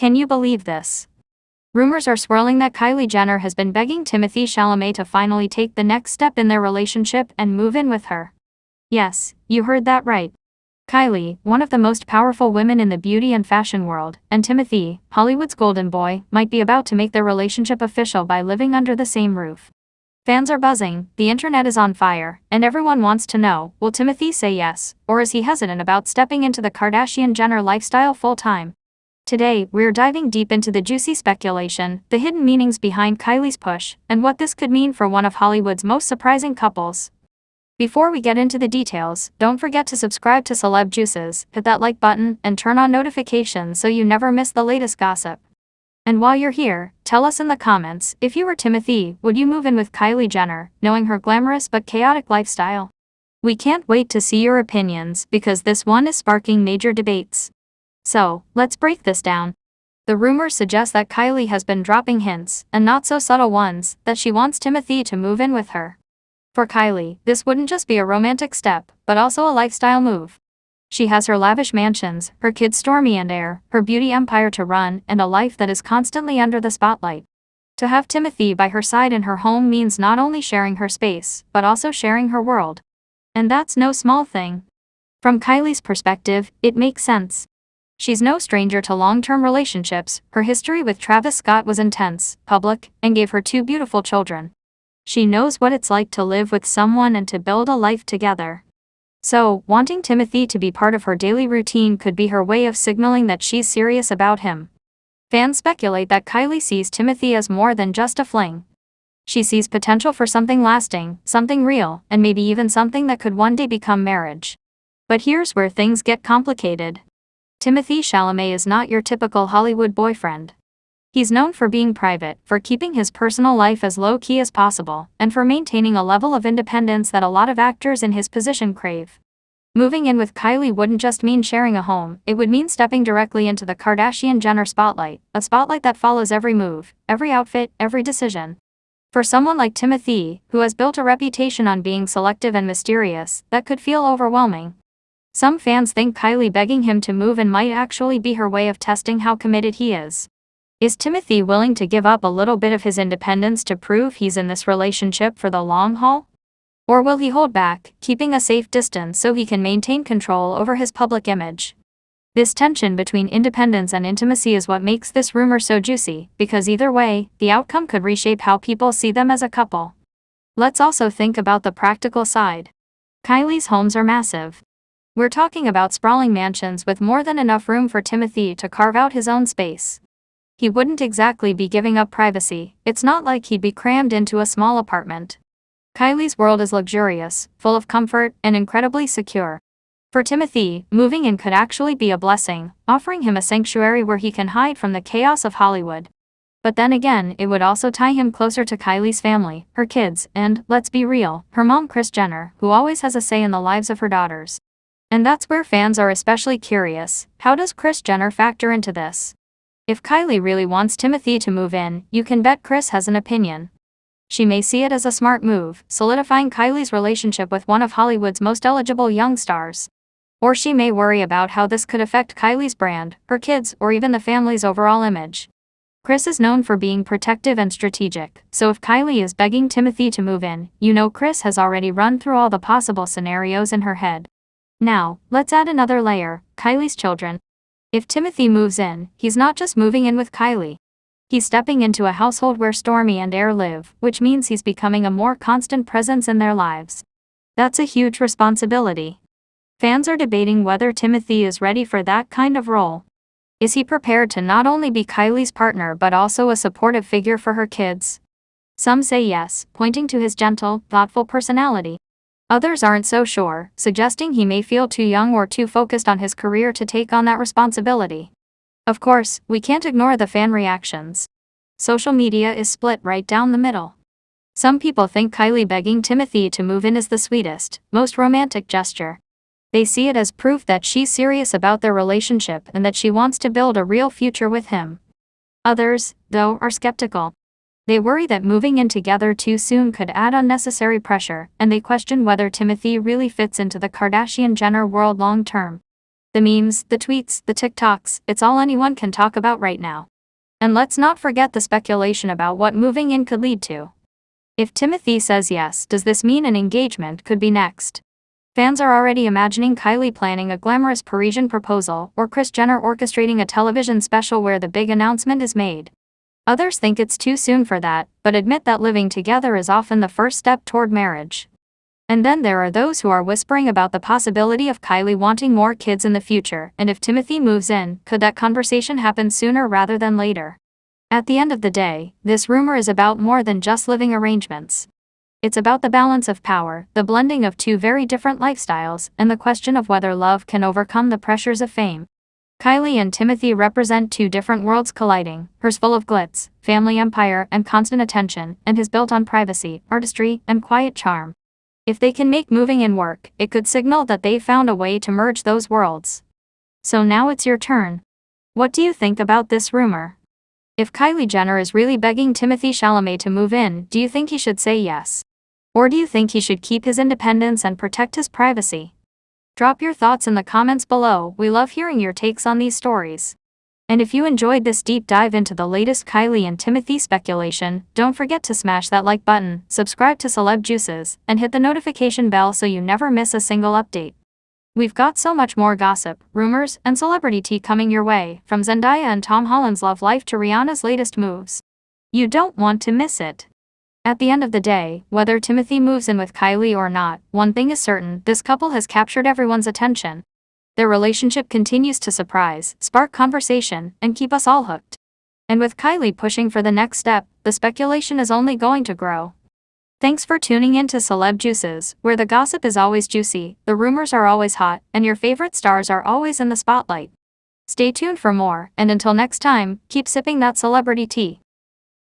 Can you believe this? Rumors are swirling that Kylie Jenner has been begging Timothée Chalamet to finally take the next step in their relationship and move in with her. Yes, you heard that right. Kylie, one of the most powerful women in the beauty and fashion world, and Timothée, Hollywood's golden boy, might be about to make their relationship official by living under the same roof. Fans are buzzing, the internet is on fire, and everyone wants to know, will Timothée say yes, or is he hesitant about stepping into the Kardashian-Jenner lifestyle full-time? Today, we're diving deep into the juicy speculation, the hidden meanings behind Kylie's push, and what this could mean for one of Hollywood's most surprising couples. Before we get into the details, don't forget to subscribe to Celeb Juices, hit that like button, and turn on notifications so you never miss the latest gossip. And while you're here, tell us in the comments, if you were Timothée, would you move in with Kylie Jenner, knowing her glamorous but chaotic lifestyle? We can't wait to see your opinions, because this one is sparking major debates. So, let's break this down. The rumors suggest that Kylie has been dropping hints, and not so subtle ones, that she wants Timothée to move in with her. For Kylie, this wouldn't just be a romantic step, but also a lifestyle move. She has her lavish mansions, her kids Stormi and Aire, her beauty empire to run, and a life that is constantly under the spotlight. To have Timothée by her side in her home means not only sharing her space, but also sharing her world. And that's no small thing. From Kylie's perspective, it makes sense. She's no stranger to long-term relationships. Her history with Travis Scott was intense, public, and gave her 2 beautiful children. She knows what it's like to live with someone and to build a life together. So, wanting Timothée to be part of her daily routine could be her way of signaling that she's serious about him. Fans speculate that Kylie sees Timothée as more than just a fling. She sees potential for something lasting, something real, and maybe even something that could one day become marriage. But here's where things get complicated. Timothée Chalamet is not your typical Hollywood boyfriend. He's known for being private, for keeping his personal life as low-key as possible, and for maintaining a level of independence that a lot of actors in his position crave. Moving in with Kylie wouldn't just mean sharing a home, it would mean stepping directly into the Kardashian-Jenner spotlight, a spotlight that follows every move, every outfit, every decision. For someone like Timothée, who has built a reputation on being selective and mysterious, that could feel overwhelming. Some fans think Kylie begging him to move in might actually be her way of testing how committed he is. Is Timothée willing to give up a little bit of his independence to prove he's in this relationship for the long haul? Or will he hold back, keeping a safe distance so he can maintain control over his public image? This tension between independence and intimacy is what makes this rumor so juicy, because either way, the outcome could reshape how people see them as a couple. Let's also think about the practical side. Kylie's homes are massive. We're talking about sprawling mansions with more than enough room for Timothée to carve out his own space. He wouldn't exactly be giving up privacy, it's not like he'd be crammed into a small apartment. Kylie's world is luxurious, full of comfort, and incredibly secure. For Timothée, moving in could actually be a blessing, offering him a sanctuary where he can hide from the chaos of Hollywood. But then again, it would also tie him closer to Kylie's family, her kids, and, let's be real, her mom Kris Jenner, who always has a say in the lives of her daughters. And that's where fans are especially curious, how does Kris Jenner factor into this? If Kylie really wants Timothée to move in, you can bet Kris has an opinion. She may see it as a smart move, solidifying Kylie's relationship with one of Hollywood's most eligible young stars. Or she may worry about how this could affect Kylie's brand, her kids, or even the family's overall image. Kris is known for being protective and strategic, so if Kylie is begging Timothée to move in, you know Kris has already run through all the possible scenarios in her head. Now, let's add another layer, Kylie's children. If Timothée moves in, he's not just moving in with Kylie. He's stepping into a household where Stormi and Aire live, which means he's becoming a more constant presence in their lives. That's a huge responsibility. Fans are debating whether Timothée is ready for that kind of role. Is he prepared to not only be Kylie's partner but also a supportive figure for her kids? Some say yes, pointing to his gentle, thoughtful personality. Others aren't so sure, suggesting he may feel too young or too focused on his career to take on that responsibility. Of course, we can't ignore the fan reactions. Social media is split right down the middle. Some people think Kylie begging Timothée to move in is the sweetest, most romantic gesture. They see it as proof that she's serious about their relationship and that she wants to build a real future with him. Others, though, are skeptical. They worry that moving in together too soon could add unnecessary pressure, and they question whether Timothée really fits into the Kardashian-Jenner world long-term. The memes, the tweets, the TikToks, it's all anyone can talk about right now. And let's not forget the speculation about what moving in could lead to. If Timothée says yes, does this mean an engagement could be next? Fans are already imagining Kylie planning a glamorous Parisian proposal, or Kris Jenner orchestrating a television special where the big announcement is made. Others think it's too soon for that, but admit that living together is often the first step toward marriage. And then there are those who are whispering about the possibility of Kylie wanting more kids in the future, and if Timothée moves in, could that conversation happen sooner rather than later? At the end of the day, this rumor is about more than just living arrangements. It's about the balance of power, the blending of two very different lifestyles, and the question of whether love can overcome the pressures of fame. Kylie and Timothée represent two different worlds colliding, hers full of glitz, family empire, and constant attention, and his built on privacy, artistry, and quiet charm. If they can make moving in work, it could signal that they've found a way to merge those worlds. So now it's your turn. What do you think about this rumor? If Kylie Jenner is really begging Timothée Chalamet to move in, do you think he should say yes? Or do you think he should keep his independence and protect his privacy? Drop your thoughts in the comments below. We love hearing your takes on these stories. And if you enjoyed this deep dive into the latest Kylie and Timothée speculation, don't forget to smash that like button, subscribe to Celeb Juices, and hit the notification bell so you never miss a single update. We've got so much more gossip, rumors, and celebrity tea coming your way, from Zendaya and Tom Holland's love life to Rihanna's latest moves. You don't want to miss it. At the end of the day, whether Timothée moves in with Kylie or not, one thing is certain: this couple has captured everyone's attention. Their relationship continues to surprise, spark conversation, and keep us all hooked. And with Kylie pushing for the next step, the speculation is only going to grow. Thanks for tuning in to Celeb Juices, where the gossip is always juicy, the rumors are always hot, and your favorite stars are always in the spotlight. Stay tuned for more, and until next time, keep sipping that celebrity tea.